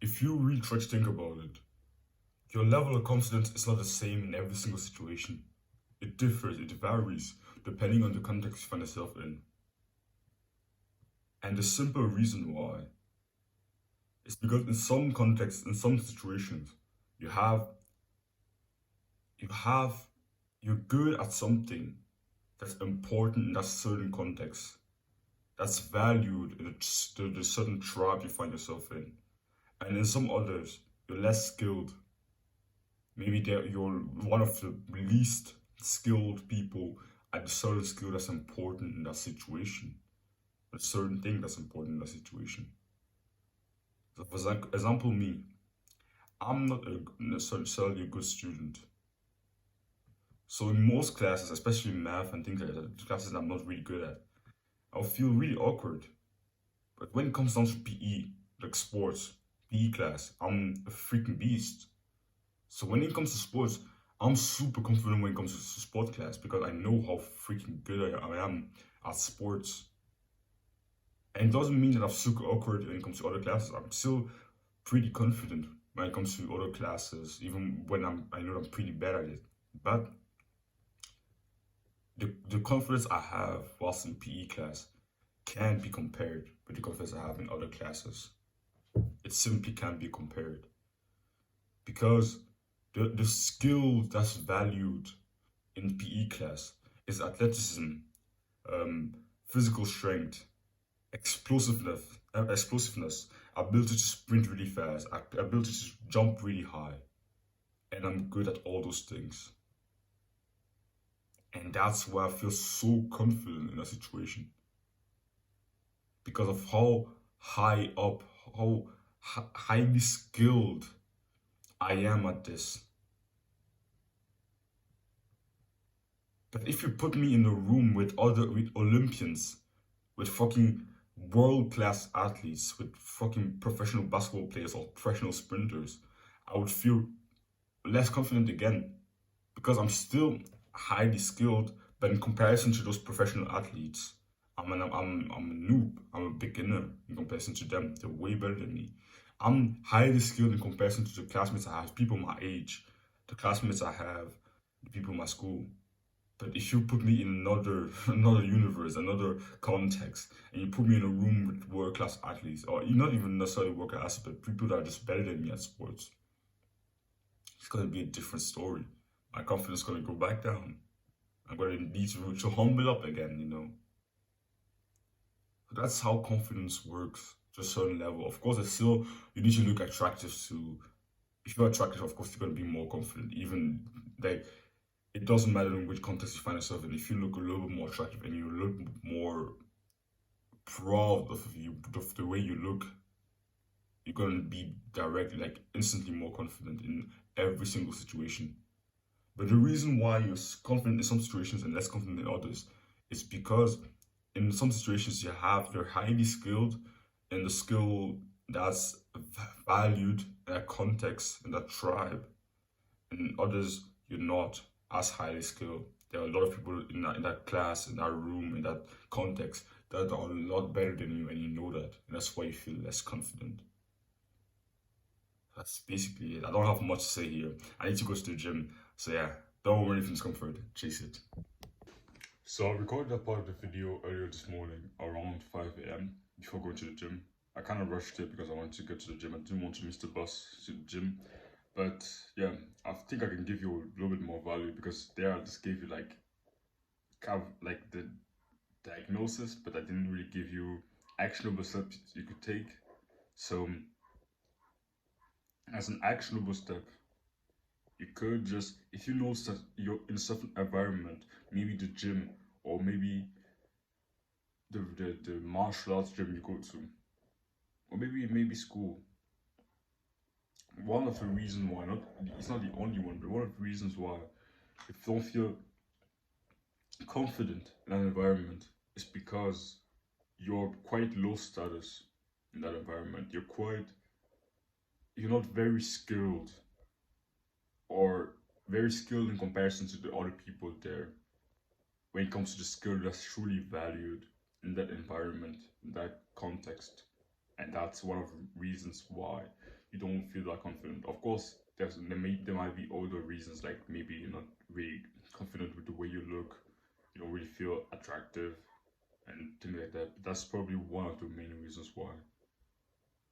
if you really try to think about it, your level of confidence is not the same in every single situation. It differs, it varies, depending on the context you find yourself in. And the simple reason why is because in some contexts, in some situations, you have you have you're good at something that's important in that certain context, that's valued in the certain tribe you find yourself in. And in some others, you're less skilled. Maybe you're one of the least skilled people at a certain skill that's important in that situation, a certain thing that's important in that situation. So for example, me, I'm not necessarily a good student. So in most classes, especially math and things like that, the classes I'm not really good at, I'll feel really awkward. But when it comes down to PE, like sports, PE class, I'm a freaking beast. So when it comes to sports, I'm super confident when it comes to sport class because I know how freaking good I am at sports. And it doesn't mean that I'm super awkward when it comes to other classes. I'm still pretty confident when it comes to other classes, even when I know I'm pretty bad at it. But the confidence I have whilst in PE class can't be compared with the confidence I have in other classes. It simply can't be compared because the skill that's valued in PE class is athleticism, um, physical strength, explosiveness, ability to sprint really fast, ability to jump really high, and I'm good at all those things. And that's why I feel so confident in a situation because of how high up, how highly skilled I am at this. But if you put me in a room with Olympians, with fucking world class athletes, with fucking professional basketball players or professional sprinters, I would feel less confident again because I'm still highly skilled, but in comparison to those professional athletes, I'm a noob. I'm a beginner in comparison to them. They're way better than me. I'm highly skilled in comparison to the classmates I have, people my age, the classmates I have, the people in my school. But if you put me in another universe, another context, and you put me in a room with world class athletes, or not even necessarily world class, but people that are just better than me at sports, it's gonna be a different story. My confidence is gonna go back down. I'm gonna need to humble up again. So that's how confidence works to a certain level. Of course, it's still you need to look attractive to. If you're attractive, of course, you're gonna be more confident. Even like it doesn't matter in which context you find yourself in. If you look a little bit more attractive and you look more proud of the way you look, you're gonna be directly, like instantly more confident in every single situation. But the reason why you're confident in some situations and less confident in others is because in some situations you're highly skilled in the skill that's valued in that context, in that tribe. And in others, you're not as highly skilled. There are a lot of people in that class, in that room, in that context that are a lot better than you, and you know that. And that's why you feel less confident. That's basically it. I don't have much to say here. I need to go to the gym. So yeah, don't worry if it's comfort. Chase it. So I recorded that part of the video earlier this morning around 5 a.m. before going to the gym. I kind of rushed it because I wanted to get to the gym. I didn't want to miss the bus to the gym. But yeah, I think I can give you a little bit more value because there I just gave you like kind of like the diagnosis, but I didn't really give you actionable steps you could take. So as an actionable step, you could just, if you know that you're in a certain environment, maybe the gym or maybe the martial arts gym you go to, or maybe school. One of the reasons why, not it's not the only one, but one of the reasons why if you don't feel confident in an environment is because you're quite low status in that environment. You're not very skilled or very skilled in comparison to the other people there when it comes to the skill that's truly valued in that environment, in that context. And that's one of the reasons why you don't feel that confident. Of course, there might be other reasons, like maybe you're not really confident with the way you look, you don't really feel attractive and things like that. But that's probably one of the main reasons why.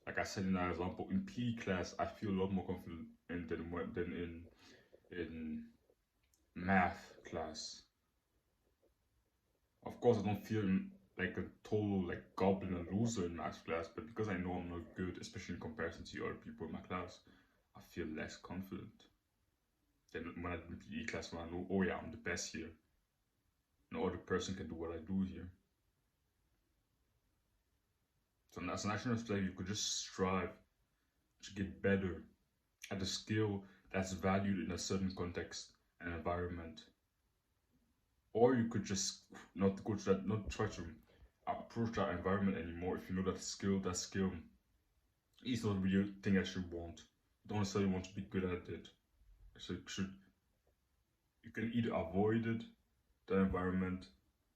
Like I said in that example, in PE class, I feel a lot more confident than in math class. Of course, I don't feel like a total like goblin and loser in math class, but because I know I'm not good, especially in comparison to other people in my class, I feel less confident than when I'm in PE class when I know, oh yeah, I'm the best here. No other person can do what I do here. So as an action of you could just strive to get better at a skill that's valued in a certain context and environment. Or you could just not go to that, not try to approach that environment anymore if you know that skill is not really a thing that you want. You don't necessarily want to be good at it. So you can either avoid it, the environment,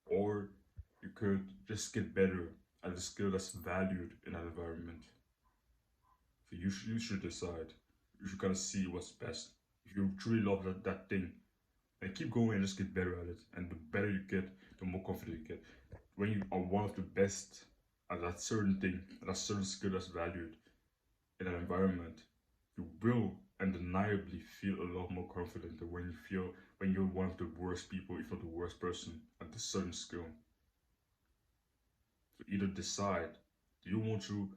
or you could just get better at a skill that's valued in that environment. So you should decide. You should kind of see what's best. If you truly love that thing, then keep going and just get better at it. And the better you get, the more confident you get. When you are one of the best at that certain thing, at that certain skill that's valued in an environment, you will undeniably feel a lot more confident than when you're one of the worst people, if not the worst person at the certain skill. So either decide, do you want to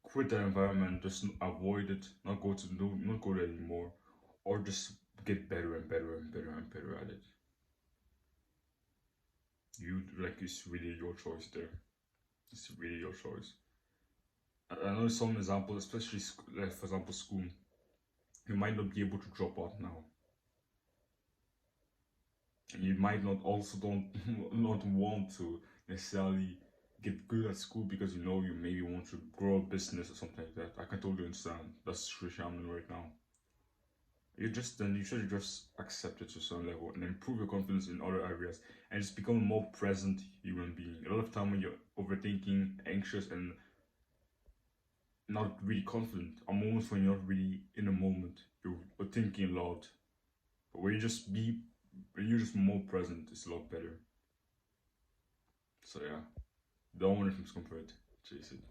quit that environment, just avoid it, not go there anymore, or just get better and better and better and better at it. It's really your choice there. It's really your choice. I know some examples, especially like for example school, you might not be able to drop out now. And you might not also don't not want to necessarily get good at school because you know you maybe want to grow a business or something like that. I can totally understand. That's the situation I'm in right now. You should just accept it to some level and improve your confidence in other areas and just become a more present human being. A lot of time when you're overthinking, anxious, and not really confident are moments when you're not really in the moment. You're thinking a lot. But when you're just more present, it's a lot better. So yeah, don't want it from comfort. Chase it.